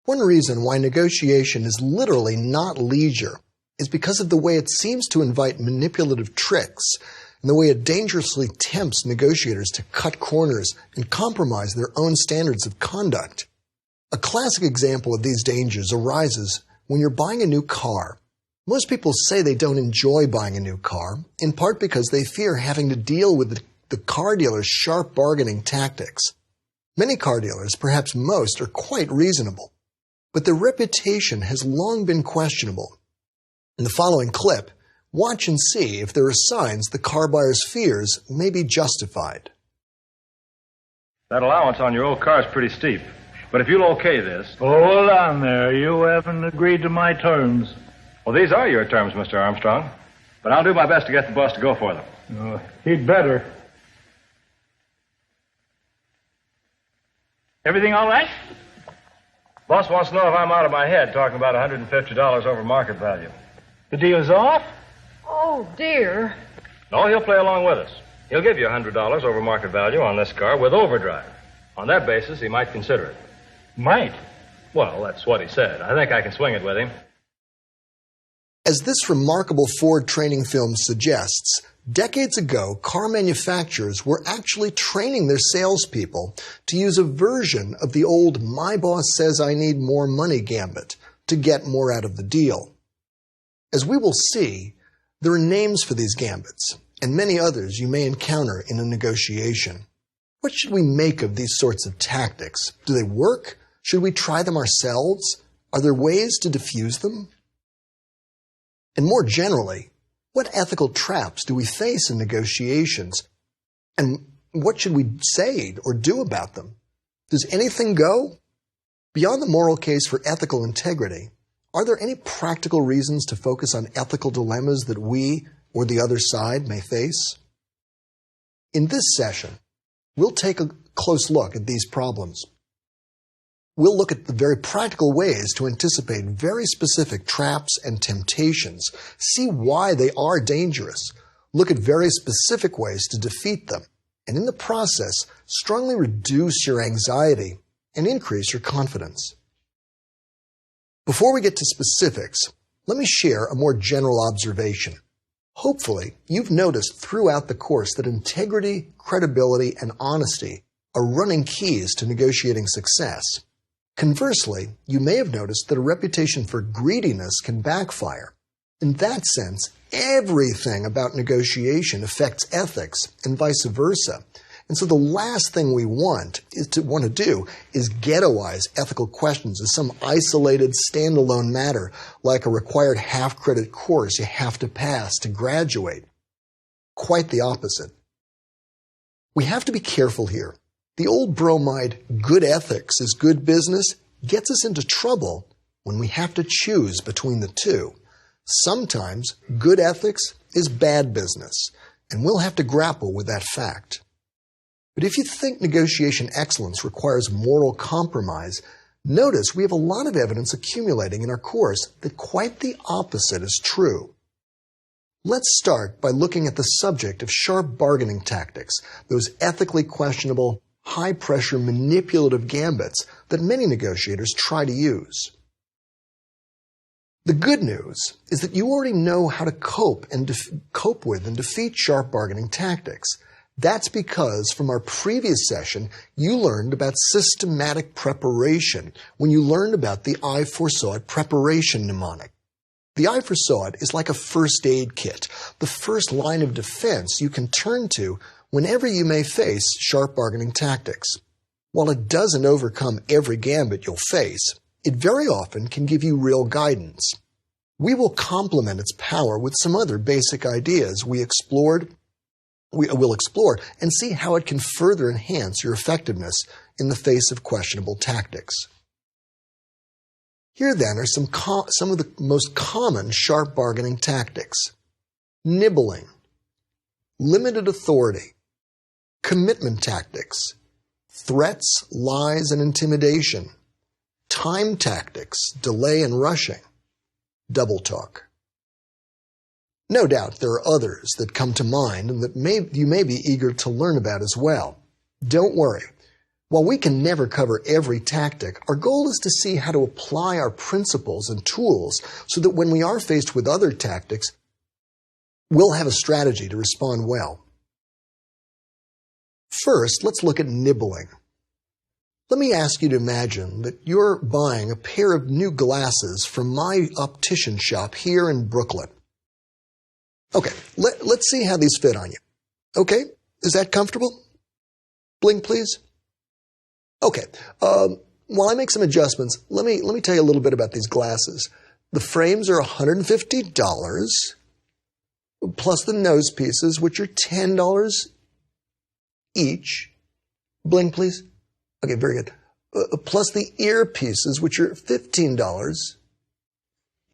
One reason why negotiation is literally not leisure is because of the way it seems to invite manipulative tricks and the way it dangerously tempts negotiators to cut corners and compromise their own standards of conduct. A classic example of these dangers arises when you're buying a new car. Most people say they don't enjoy buying a new car, in part because they fear having to deal with the car dealer's sharp bargaining tactics. Many car dealers, perhaps most, are quite reasonable, but their reputation has long been questionable. In the following clip, watch and see if there are signs the car buyer's fears may be justified. That allowance on your old car is pretty steep, but if you'll okay this... Hold on there. You haven't agreed to my terms. Well, these are your terms, Mr. Armstrong, but I'll do my best to get the boss to go for them. He'd better. Everything all right? Boss wants to know if I'm out of my head talking about $150 over market value. The deal's off? Oh, dear. No, he'll play along with us. He'll give you $100 over market value on this car with overdrive. On that basis, he might consider it. Might? Well, that's what he said. I think I can swing it with him. As this remarkable Ford training film suggests, decades ago, car manufacturers were actually training their salespeople to use a version of the old "my boss says I need more money" gambit to get more out of the deal. As we will see, there are names for these gambits, and many others you may encounter in a negotiation. What should we make of these sorts of tactics? Do they work? Should we try them ourselves? Are there ways to diffuse them? And more generally, what ethical traps do we face in negotiations? And what should we say or do about them? Does anything go? Beyond the moral case for ethical integrity, are there any practical reasons to focus on ethical dilemmas that we or the other side may face? In this session, we'll take a close look at these problems. We'll look at the very practical ways to anticipate very specific traps and temptations, see why they are dangerous, look at very specific ways to defeat them, and in the process, strongly reduce your anxiety and increase your confidence. Before we get to specifics, let me share a more general observation. Hopefully, you've noticed throughout the course that integrity, credibility, and honesty are running keys to negotiating success. Conversely, you may have noticed that a reputation for greediness can backfire. In that sense, everything about negotiation affects ethics and vice versa. And so the last thing we want to do is ghettoize ethical questions as some isolated, standalone matter, like a required half-credit course you have to pass to graduate. Quite the opposite. We have to be careful here. The old bromide, good ethics is good business, gets us into trouble when we have to choose between the two. Sometimes good ethics is bad business, and we'll have to grapple with that fact. But if you think negotiation excellence requires moral compromise, notice we have a lot of evidence accumulating in our course that quite the opposite is true. Let's start by looking at the subject of sharp bargaining tactics, those ethically questionable, high-pressure manipulative gambits that many negotiators try to use. The good news is that you already know how to cope with and defeat sharp bargaining tactics. That's because from our previous session, you learned about systematic preparation when you learned about the I foresaw it preparation mnemonic. The I foresaw it is like a first aid kit, the first line of defense you can turn to whenever you may face sharp bargaining tactics. While it doesn't overcome every gambit you'll face, it very often can give you real guidance. We will complement its power with some other basic ideas we will explore and see how it can further enhance your effectiveness in the face of questionable tactics. Here then are some of the most common sharp bargaining tactics. Nibbling, limited authority, commitment tactics, threats, lies, and intimidation, time tactics, delay and rushing, double talk. No doubt there are others that come to mind and that you may be eager to learn about as well. Don't worry. While we can never cover every tactic, our goal is to see how to apply our principles and tools so that when we are faced with other tactics, we'll have a strategy to respond well. First, let's look at nibbling. Let me ask you to imagine that you're buying a pair of new glasses from my optician shop here in Brooklyn. Okay, let's see how these fit on you. Okay, is that comfortable? Blink, please. Okay, while I make some adjustments, let me tell you a little bit about these glasses. The frames are $150, plus the nose pieces, which are $10 each. Blink, please. Okay, very good. Plus the ear pieces, which are $15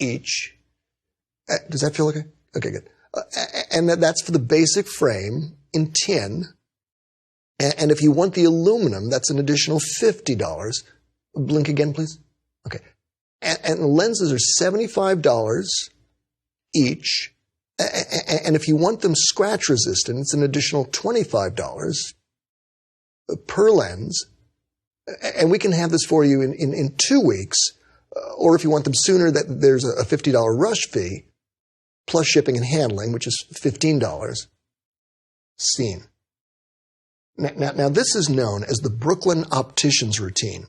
each. Does that feel okay? Okay, good. And that's for the basic frame in tin. And if you want the aluminum, that's an additional $50. Blink again, please. Okay. And the lenses are $75 each. And if you want them scratch resistant, it's an additional $25 per lens. And we can have this for you in 2 weeks. Or if you want them sooner, there's a $50 rush fee, plus shipping and handling, which is $15. Scene. Now, this is known as the Brooklyn optician's routine,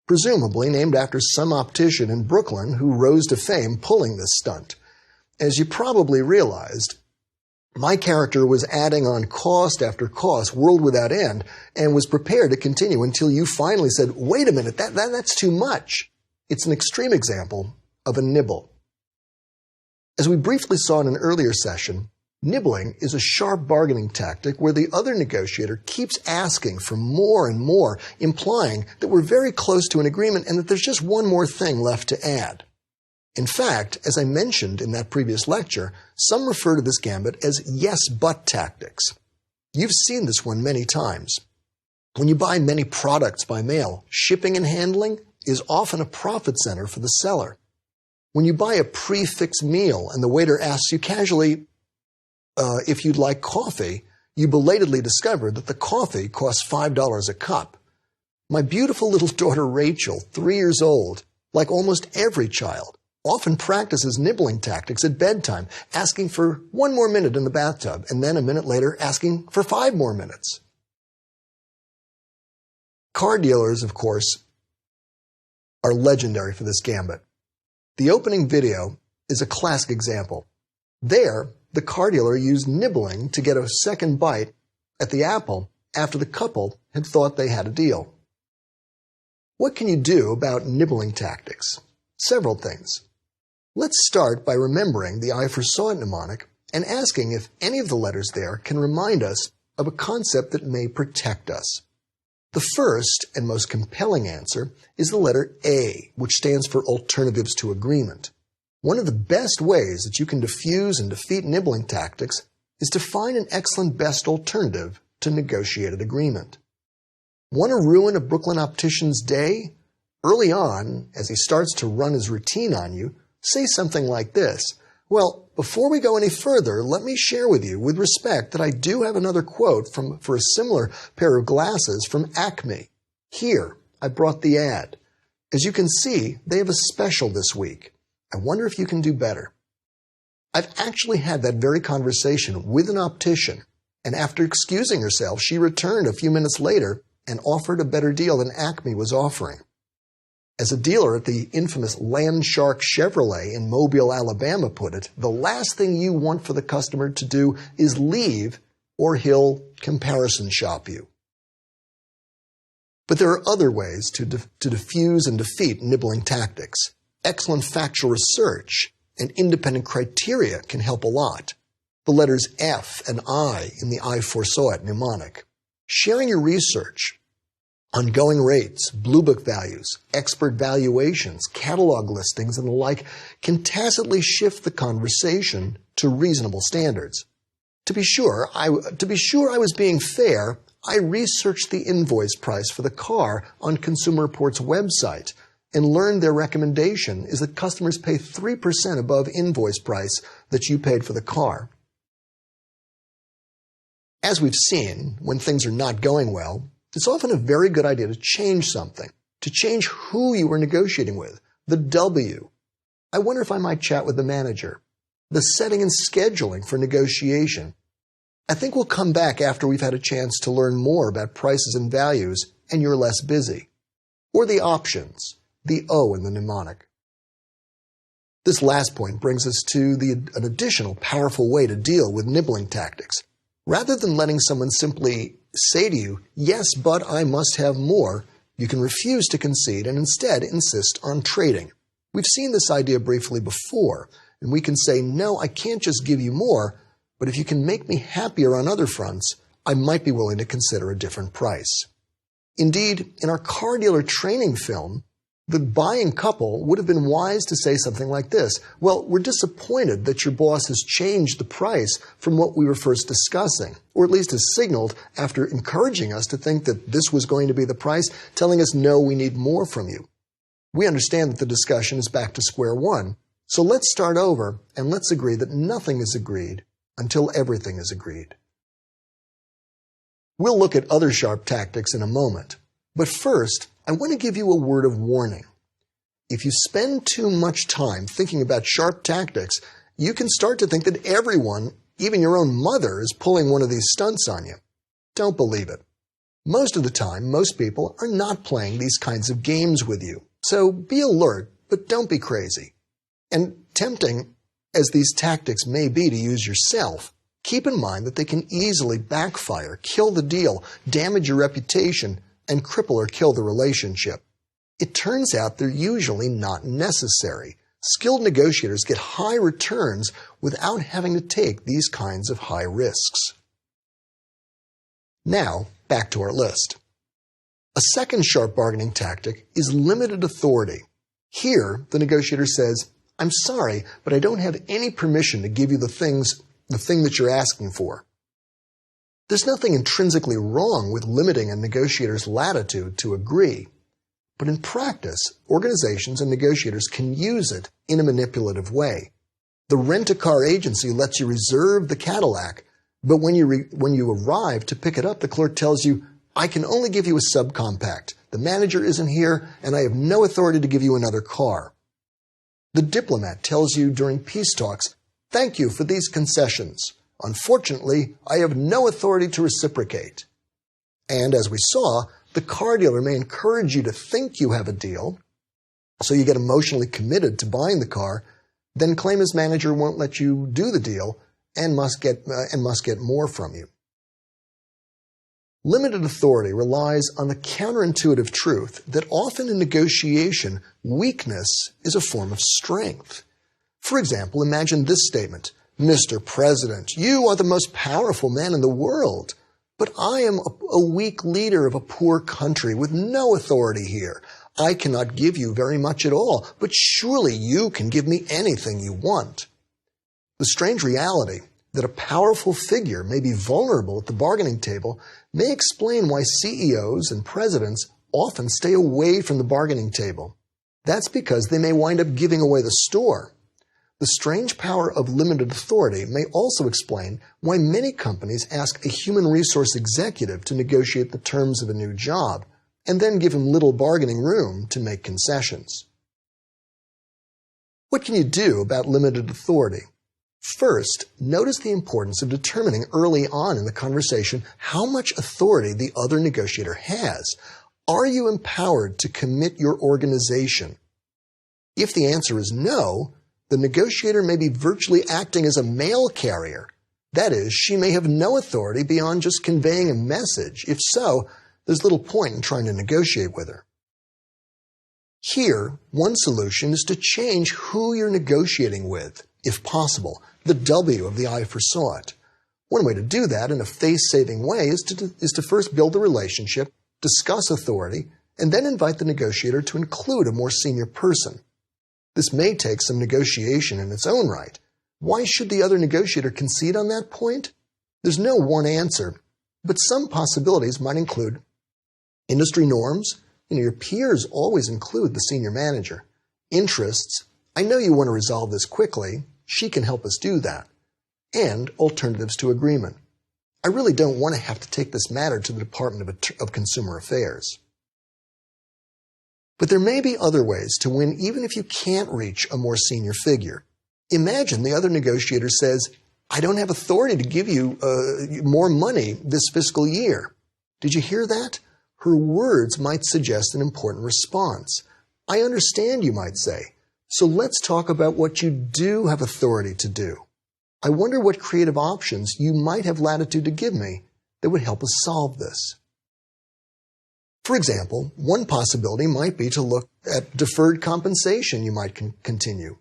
presumably named after some optician in Brooklyn who rose to fame pulling this stunt. As you probably realized, my character was adding on cost after cost, world without end, and was prepared to continue until you finally said, wait a minute, that's too much. It's an extreme example of a nibble. As we briefly saw in an earlier session, nibbling is a sharp bargaining tactic where the other negotiator keeps asking for more and more, implying that we're very close to an agreement and that there's just one more thing left to add. In fact, as I mentioned in that previous lecture, some refer to this gambit as yes-but tactics. You've seen this one many times. When you buy many products by mail, shipping and handling is often a profit center for the seller. When you buy a prefixed meal and the waiter asks you casually if you'd like coffee, you belatedly discover that the coffee costs $5 a cup. My beautiful little daughter Rachel, 3 years old, like almost every child, often practices nibbling tactics at bedtime, asking for 1 more minute in the bathtub, and then a minute later asking for 5 more minutes. Car dealers, of course, are legendary for this gambit. The opening video is a classic example. There, the car dealer used nibbling to get a second bite at the apple after the couple had thought they had a deal. What can you do about nibbling tactics? Several things. Let's start by remembering the I foresaw it mnemonic and asking if any of the letters there can remind us of a concept that may protect us. The first and most compelling answer is the letter A, which stands for Alternatives to Agreement. One of the best ways that you can diffuse and defeat nibbling tactics is to find an excellent best alternative to negotiated agreement. Want to ruin a Brooklyn optician's day? Early on, as he starts to run his routine on you, say something like this. Well, before we go any further, let me share with you, with respect, that I do have another quote for a similar pair of glasses from Acme. Here, I brought the ad. As you can see, they have a special this week. I wonder if you can do better. I've actually had that very conversation with an optician, and after excusing herself, she returned a few minutes later and offered a better deal than Acme was offering. As a dealer at the infamous Landshark Chevrolet in Mobile, Alabama put it, the last thing you want for the customer to do is leave or he'll comparison shop you. But there are other ways to diffuse and defeat nibbling tactics. Excellent factual research and independent criteria can help a lot. The letters F and I in the I foresaw it mnemonic. Sharing your research, ongoing rates, Blue Book values, expert valuations, catalog listings, and the like can tacitly shift the conversation to reasonable standards. To be sure I was being fair, I researched the invoice price for the car on Consumer Reports' website and learned their recommendation is that customers pay 3% above invoice price that you paid for the car. As we've seen, when things are not going well, It's often a very good idea to change something, to change who you are negotiating with, the W. I wonder if I might chat with the manager, the setting and scheduling for negotiation. I think we'll come back after we've had a chance to learn more about prices and values and you're less busy. Or the options, the O in the mnemonic. This last point brings us to an additional powerful way to deal with nibbling tactics. Rather than letting someone simply say to you, yes, but I must have more, you can refuse to concede and instead insist on trading. We've seen this idea briefly before, and we can say, no, I can't just give you more, but if you can make me happier on other fronts, I might be willing to consider a different price. Indeed, in our car dealer training film, the buying couple would have been wise to say something like this. Well, we're disappointed that your boss has changed the price from what we were first discussing, or at least has signaled after encouraging us to think that this was going to be the price, telling us, no, we need more from you. We understand that the discussion is back to square one, so let's start over and let's agree that nothing is agreed until everything is agreed. We'll look at other sharp tactics in a moment, but first, I want to give you a word of warning. If you spend too much time thinking about sharp tactics, you can start to think that everyone, even your own mother, is pulling one of these stunts on you. Don't believe it. Most of the time, most people are not playing these kinds of games with you. So be alert, but don't be crazy. And tempting as these tactics may be to use yourself, keep in mind that they can easily backfire, kill the deal, damage your reputation, and cripple or kill the relationship. It turns out they're usually not necessary. Skilled negotiators get high returns without having to take these kinds of high risks. Now, back to our list. A second sharp bargaining tactic is limited authority. Here, the negotiator says, I'm sorry, but I don't have any permission to give you the thing that you're asking for. There's nothing intrinsically wrong with limiting a negotiator's latitude to agree. But in practice, organizations and negotiators can use it in a manipulative way. The rent-a-car agency lets you reserve the Cadillac, but when you arrive to pick it up, the clerk tells you, I can only give you a subcompact. The manager isn't here, and I have no authority to give you another car. The diplomat tells you during peace talks, thank you for these concessions. Unfortunately, I have no authority to reciprocate. And as we saw, the car dealer may encourage you to think you have a deal, so you get emotionally committed to buying the car, then claim his manager won't let you do the deal and must get more from you. Limited authority relies on the counterintuitive truth that often in negotiation, weakness is a form of strength. For example, imagine this statement, Mr. President, you are the most powerful man in the world, but I am a weak leader of a poor country with no authority here. I cannot give you very much at all, but surely you can give me anything you want. The strange reality that a powerful figure may be vulnerable at the bargaining table may explain why CEOs and presidents often stay away from the bargaining table. That's because they may wind up giving away the store. The strange power of limited authority may also explain why many companies ask a human resource executive to negotiate the terms of a new job and then give him little bargaining room to make concessions. What can you do about limited authority? First, notice the importance of determining early on in the conversation how much authority the other negotiator has. Are you empowered to commit your organization? If the answer is no, the negotiator may be virtually acting as a mail carrier. That is, she may have no authority beyond just conveying a message. If so, there's little point in trying to negotiate with her. Here, one solution is to change who you're negotiating with, if possible. The W of the I foresaw it. One way to do that in a face-saving way is to first build a relationship, discuss authority, and then invite the negotiator to include a more senior person. This may take some negotiation in its own right. Why should the other negotiator concede on that point? There's no one answer, but some possibilities might include industry norms. Your peers always include the senior manager. Interests. I know you want to resolve this quickly. She can help us do that. And alternatives to agreement. I really don't want to have to take this matter to the Department of Consumer Affairs. But there may be other ways to win even if you can't reach a more senior figure. Imagine the other negotiator says, I don't have authority to give you more money this fiscal year. Did you hear that? Her words might suggest an important response. I understand, you might say. So let's talk about what you do have authority to do. I wonder what creative options you might have latitude to give me that would help us solve this. For example, one possibility might be to look at deferred compensation you might continue.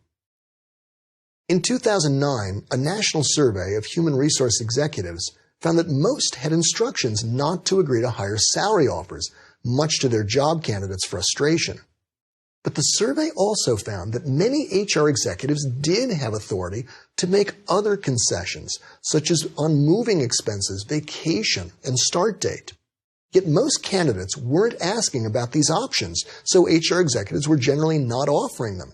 In 2009, a national survey of human resource executives found that most had instructions not to agree to higher salary offers, much to their job candidates' frustration. But the survey also found that many HR executives did have authority to make other concessions, such as on moving expenses, vacation, and start date. Yet most candidates weren't asking about these options, so HR executives were generally not offering them.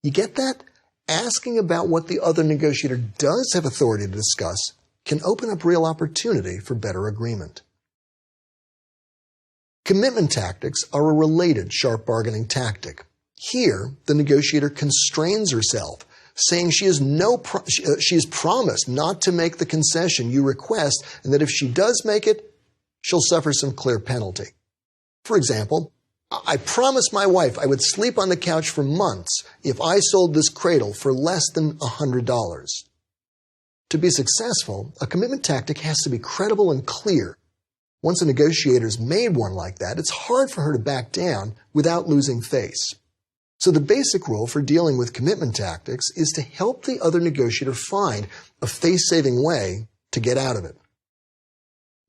You get that? Asking about what the other negotiator does have authority to discuss can open up real opportunity for better agreement. Commitment tactics are a related sharp bargaining tactic. Here, the negotiator constrains herself, saying she has promised not to make the concession you request, and that if she does make it, she'll suffer some clear penalty. For example, I promised my wife I would sleep on the couch for months if I sold this cradle for less than $100. To be successful, a commitment tactic has to be credible and clear. Once a negotiator's made one like that, it's hard for her to back down without losing face. So the basic rule for dealing with commitment tactics is to help the other negotiator find a face-saving way to get out of it.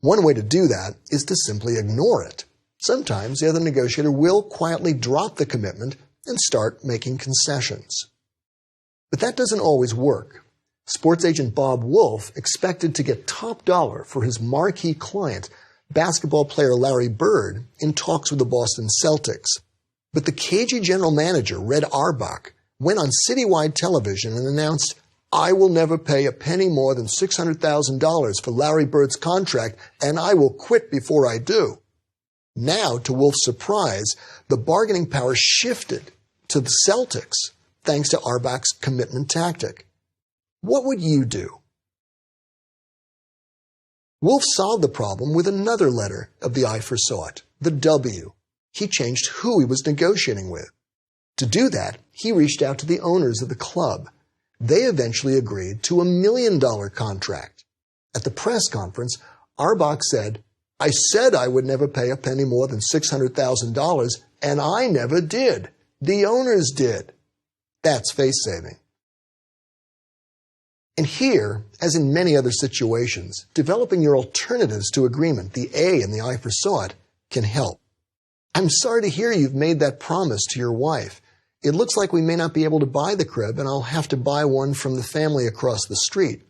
One way to do that is to simply ignore it. Sometimes the other negotiator will quietly drop the commitment and start making concessions. But that doesn't always work. Sports agent Bob Wolf expected to get top dollar for his marquee client, basketball player Larry Bird, in talks with the Boston Celtics. But the cagey general manager, Red Auerbach, went on citywide television and announced, I will never pay a penny more than $600,000 for Larry Bird's contract, and I will quit before I do. Now, to Wolf's surprise, the bargaining power shifted to the Celtics, thanks to Auerbach's commitment tactic. What would you do? Wolf solved the problem with another letter of the I for sought, the W. He changed who he was negotiating with. To do that, he reached out to the owners of the club. They eventually agreed to $1 million contract. At the press conference, Auerbach said, I said I would never pay a penny more than $600,000, and I never did. The owners did. That's face-saving. And here, as in many other situations, developing your alternatives to agreement, the A and the I for sought, can help. I'm sorry to hear you've made that promise to your wife. It looks like we may not be able to buy the crib, and I'll have to buy one from the family across the street.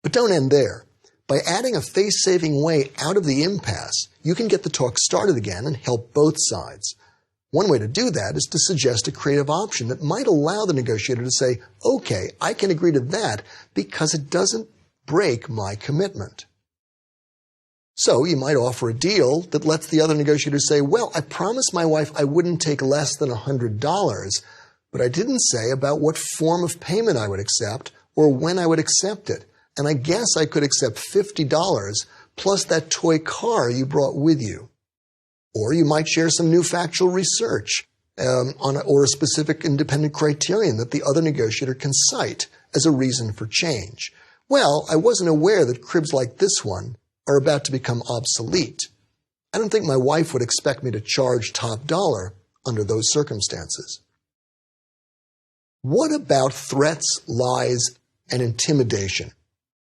But don't end there. By adding a face-saving way out of the impasse, you can get the talk started again and help both sides. One way to do that is to suggest a creative option that might allow the negotiator to say, okay, I can agree to that because it doesn't break my commitment. So you might offer a deal that lets the other negotiator say, well, I promised my wife I wouldn't take less than $100, but I didn't say about what form of payment I would accept or when I would accept it. And I guess I could accept $50 plus that toy car you brought with you. Or you might share some new factual research or a specific independent criterion that the other negotiator can cite as a reason for change. Well, I wasn't aware that cribs like this one are about to become obsolete. I don't think my wife would expect me to charge top dollar under those circumstances. What about threats, lies, and intimidation?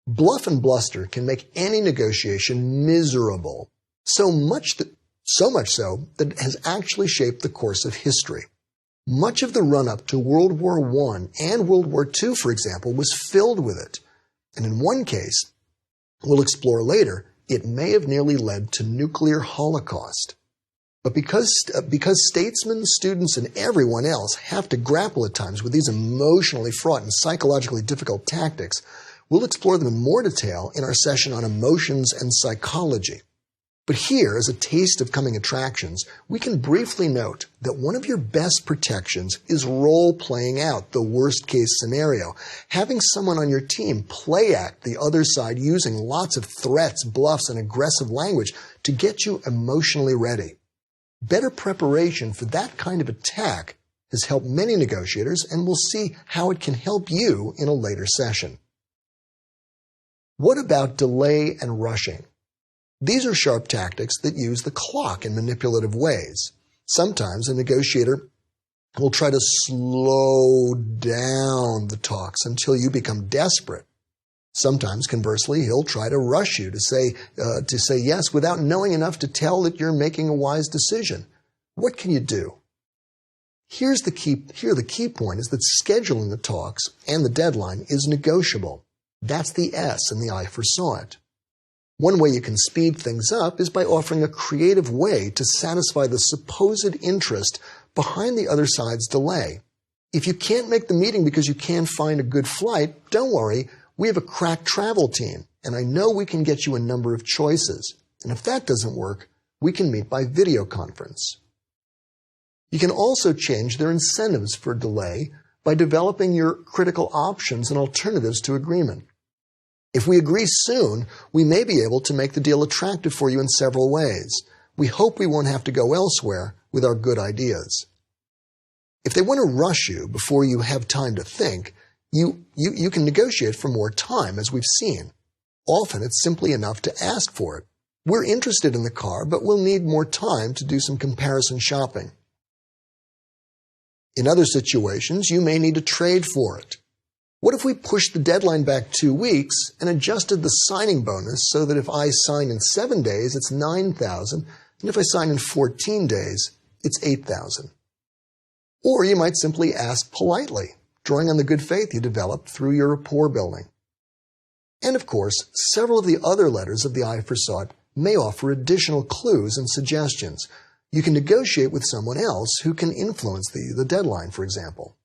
Bluff and bluster can make any negotiation miserable, so much so that it has actually shaped the course of history. Much of the run-up to World War I and World War II, for example, was filled with it. And in one case, we'll explore later, it may have nearly led to nuclear holocaust. But because statesmen, students, and everyone else have to grapple at times with these emotionally fraught and psychologically difficult tactics, We'll explore them in more detail in our session on emotions and psychology. But here, as a taste of coming attractions, we can briefly note that one of your best protections is role-playing out the worst-case scenario, having someone on your team play act the other side using lots of threats, bluffs, and aggressive language to get you emotionally ready. Better preparation for that kind of attack has helped many negotiators, and we'll see how it can help you in a later session. What about delay and rushing? These are sharp tactics that use the clock in manipulative ways. Sometimes a negotiator will try to slow down the talks until you become desperate. Sometimes, conversely, he'll try to rush you to say yes without knowing enough to tell that you're making a wise decision. What can you do? Here the key point is that scheduling the talks and the deadline is negotiable. That's the S in the I foresaw it. One way you can speed things up is by offering a creative way to satisfy the supposed interest behind the other side's delay. If you can't make the meeting because you can't find a good flight, don't worry, we have a crack travel team, and I know we can get you a number of choices. And if that doesn't work, we can meet by video conference. You can also change their incentives for delay by developing your critical options and alternatives to agreement. If we agree soon, we may be able to make the deal attractive for you in several ways. We hope we won't have to go elsewhere with our good ideas. If they want to rush you before you have time to think, you can negotiate for more time, as we've seen. Often it's simply enough to ask for it. We're interested in the car, but we'll need more time to do some comparison shopping. In other situations, you may need to trade for it. What if we pushed the deadline back 2 weeks and adjusted the signing bonus so that if I sign in 7 days, it's $9,000, and if I sign in 14 days, it's $8,000? Or you might simply ask politely, drawing on the good faith you developed through your rapport building. And of course, several of the other letters of the I foresaw it may offer additional clues and suggestions. You can negotiate with someone else who can influence the deadline, for example.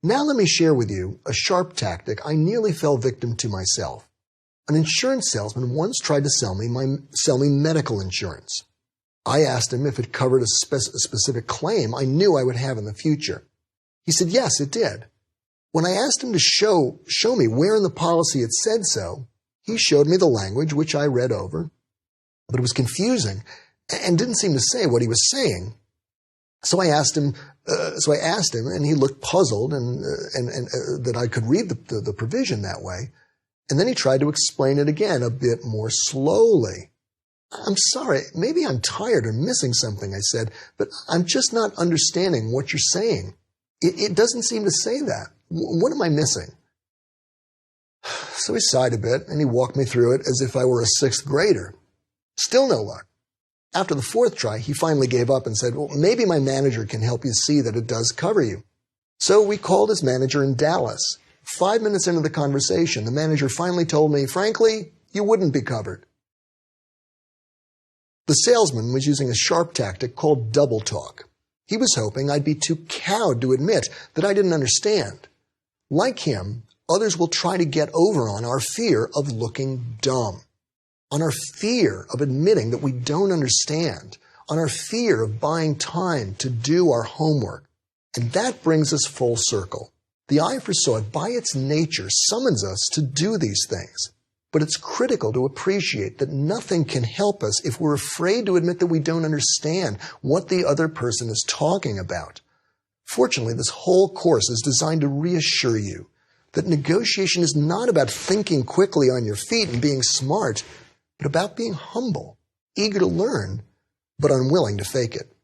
Now let me share with you a sharp tactic I nearly fell victim to myself. An insurance salesman once tried to sell me medical insurance. I asked him if it covered a specific claim I knew I would have in the future. He said yes, it did. When I asked him to show me where in the policy it said so, he showed me the language, which I read over, but it was confusing and didn't seem to say what he was saying. So I asked him, and he looked puzzled, and that I could read the provision that way. And then he tried to explain it again a bit more slowly. I'm sorry, maybe I'm tired or missing something, I said, but I'm just not understanding what you're saying. It doesn't seem to say that. What am I missing? So he sighed a bit, and he walked me through it as if I were a sixth grader. Still no luck. After the fourth try, he finally gave up and said, well, maybe my manager can help you see that it does cover you. So we called his manager in Dallas. 5 minutes into the conversation, the manager finally told me, frankly, you wouldn't be covered. The salesman was using a sharp tactic called double talk. He was hoping I'd be too cowed to admit that I didn't understand. Like him, others will try to get over on our fear of looking dumb, on our fear of admitting that we don't understand, on our fear of buying time to do our homework. And that brings us full circle. The I foresaw it, by its nature, summons us to do these things. But it's critical to appreciate that nothing can help us if we're afraid to admit that we don't understand what the other person is talking about. Fortunately, this whole course is designed to reassure you that negotiation is not about thinking quickly on your feet and being smart, but about being humble, eager to learn, but unwilling to fake it.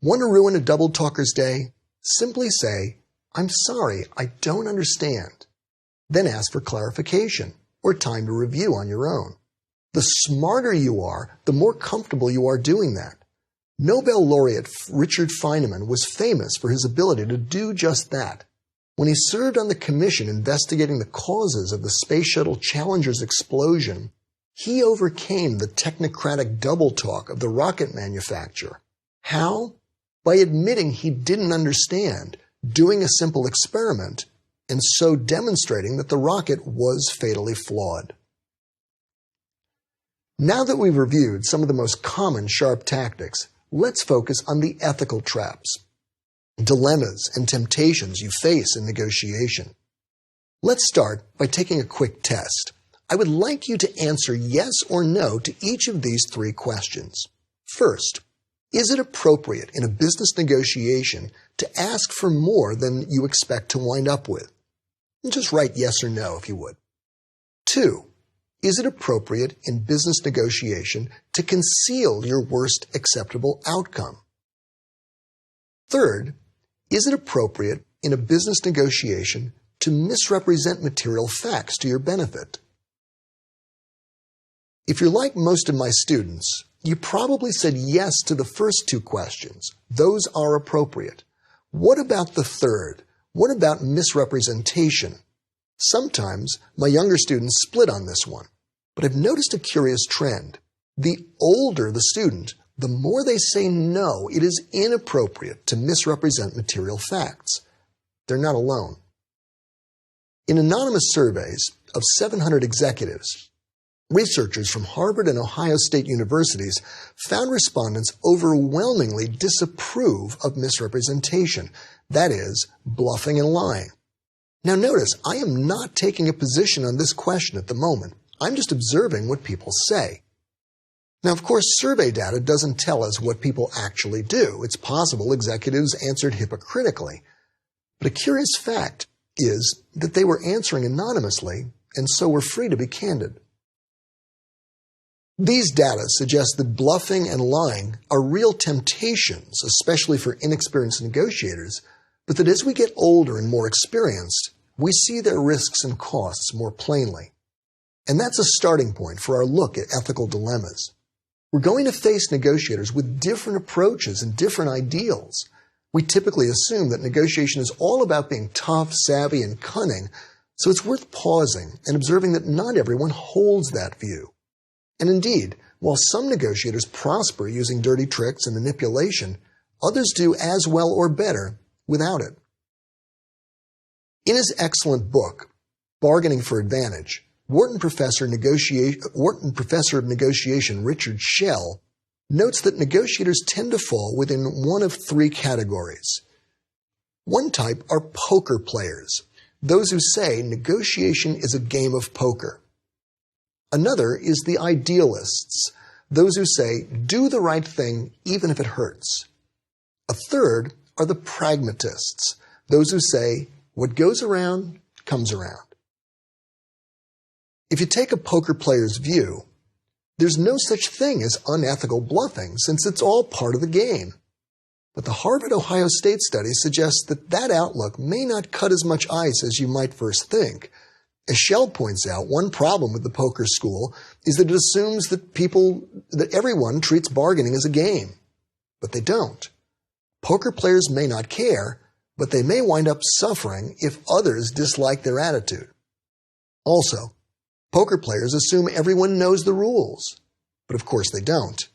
Want to ruin a double talker's day? Simply say, I'm sorry, I don't understand. Then ask for clarification or time to review on your own. The smarter you are, the more comfortable you are doing that. Nobel laureate Richard Feynman was famous for his ability to do just that. When he served on the commission investigating the causes of the Space Shuttle Challenger's explosion, he overcame the technocratic double talk of the rocket manufacturer. How? By admitting he didn't understand, doing a simple experiment, and so demonstrating that the rocket was fatally flawed. Now that we've reviewed some of the most common sharp tactics, let's focus on the ethical traps, dilemmas, and temptations you face in negotiation. Let's start by taking a quick test. I would like you to answer yes or no to each of these three questions. First, is it appropriate in a business negotiation to ask for more than you expect to wind up with? And just write yes or no if you would. 2, is it appropriate in business negotiation to conceal your worst acceptable outcome? 3rd, is it appropriate in a business negotiation to misrepresent material facts to your benefit? If you're like most of my students, you probably said yes to the first 2 questions. Those are appropriate. What about the 3rd? What about misrepresentation? Sometimes my younger students split on this one, but I've noticed a curious trend. The older the student, the more they say no, it is inappropriate to misrepresent material facts. They're not alone. In anonymous surveys of 700 executives, researchers from Harvard and Ohio State universities found respondents overwhelmingly disapprove of misrepresentation, that is, bluffing and lying. Now notice, I am not taking a position on this question at the moment. I'm just observing what people say. Now, of course, survey data doesn't tell us what people actually do. It's possible executives answered hypocritically. But a curious fact is that they were answering anonymously and so were free to be candid. These data suggest that bluffing and lying are real temptations, especially for inexperienced negotiators, but that as we get older and more experienced, we see their risks and costs more plainly. And that's a starting point for our look at ethical dilemmas. We're going to face negotiators with different approaches and different ideals. We typically assume that negotiation is all about being tough, savvy, and cunning, so it's worth pausing and observing that not everyone holds that view. And indeed, while some negotiators prosper using dirty tricks and manipulation, others do as well or better without it. In his excellent book, Bargaining for Advantage, Wharton professor of negotiation Richard Schell notes that negotiators tend to fall within one of 3 categories. One type are poker players, those who say negotiation is a game of poker. Another is the idealists, those who say do the right thing even if it hurts. A third are the pragmatists, those who say what goes around comes around. If you take a poker player's view, there's no such thing as unethical bluffing since it's all part of the game. But the Harvard-Ohio State study suggests that that outlook may not cut as much ice as you might first think. As Schell points out, one problem with the poker school is that it assumes that everyone treats bargaining as a game. But they don't. Poker players may not care, but they may wind up suffering if others dislike their attitude. Also, poker players assume everyone knows the rules, but of course they don't.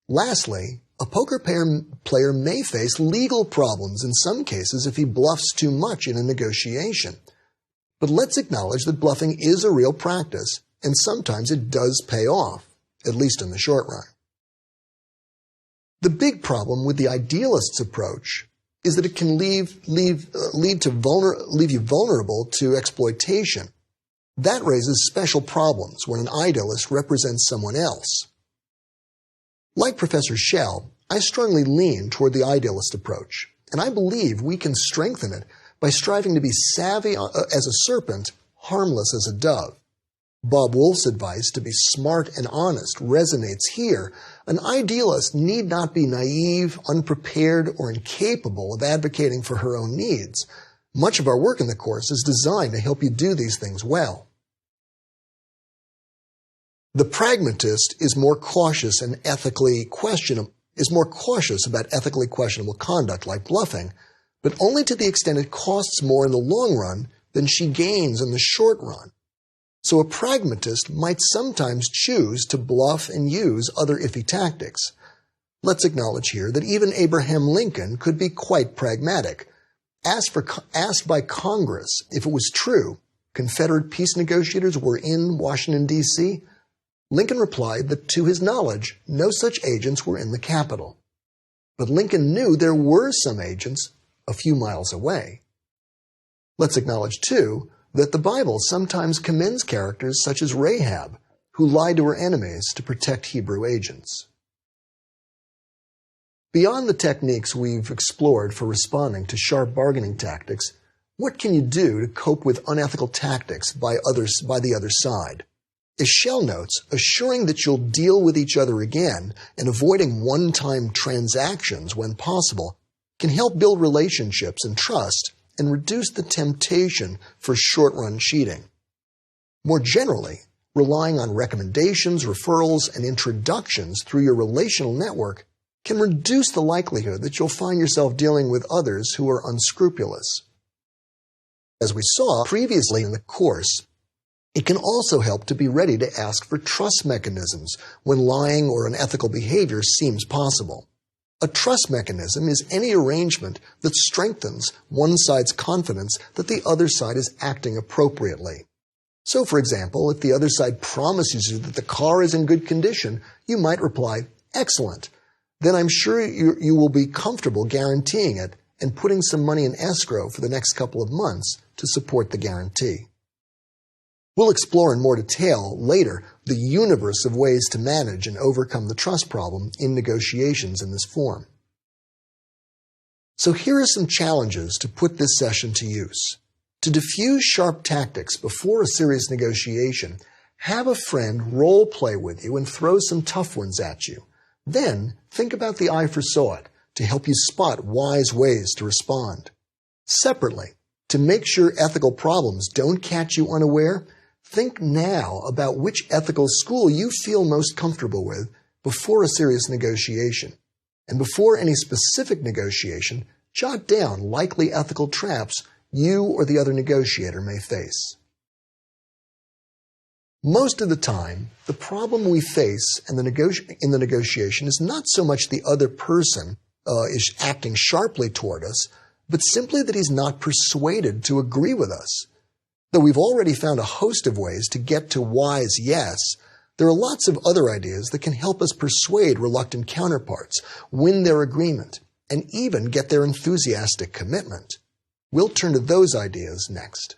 Lastly, a poker player may face legal problems in some cases if he bluffs too much in a negotiation. But let's acknowledge that bluffing is a real practice, and sometimes it does pay off, at least in the short run. The big problem with the idealist's approach is that it can leave you vulnerable to exploitation. That raises special problems when an idealist represents someone else. Like Professor Schell, I strongly lean toward the idealist approach, and I believe we can strengthen it by striving to be savvy as a serpent, harmless as a dove. Bob Wolf's advice to be smart and honest resonates here. An idealist need not be naive, unprepared, or incapable of advocating for her own needs. Much of our work in the course is designed to help you do these things well. The pragmatist is more cautious about ethically questionable conduct like bluffing, but only to the extent it costs more in the long run than she gains in the short run. So a pragmatist might sometimes choose to bluff and use other iffy tactics. Let's acknowledge here that even Abraham Lincoln could be quite pragmatic. Asked by Congress if it was true Confederate peace negotiators were in Washington, D.C., Lincoln replied that to his knowledge, no such agents were in the Capitol. But Lincoln knew there were some agents a few miles away. Let's acknowledge, too, that the Bible sometimes commends characters such as Rahab, who lied to her enemies to protect Hebrew agents. Beyond the techniques we've explored for responding to sharp bargaining tactics, what can you do to cope with unethical tactics by the other side? As Shell notes, assuring that you'll deal with each other again and avoiding one-time transactions when possible can help build relationships and trust and reduce the temptation for short-run cheating. More generally, relying on recommendations, referrals, and introductions through your relational network can reduce the likelihood that you'll find yourself dealing with others who are unscrupulous. As we saw previously in the course, it can also help to be ready to ask for trust mechanisms when lying or unethical behavior seems possible. A trust mechanism is any arrangement that strengthens one side's confidence that the other side is acting appropriately. So, for example, if the other side promises you that the car is in good condition, you might reply, "Excellent." Then I'm sure you will be comfortable guaranteeing it and putting some money in escrow for the next couple of months to support the guarantee. We'll explore in more detail later the universe of ways to manage and overcome the trust problem in negotiations in this form. So here are some challenges to put this session to use. To diffuse sharp tactics before a serious negotiation, have a friend role play with you and throw some tough ones at you. Then think about the I foresaw it to help you spot wise ways to respond. Separately, to make sure ethical problems don't catch you unaware, think now about which ethical school you feel most comfortable with before a serious negotiation. And before any specific negotiation, jot down likely ethical traps you or the other negotiator may face. Most of the time, the problem we face in the negotiation is not so much the other person is acting sharply toward us, but simply that he's not persuaded to agree with us. Though we've already found a host of ways to get to wise yes, there are lots of other ideas that can help us persuade reluctant counterparts, win their agreement, and even get their enthusiastic commitment. We'll turn to those ideas next.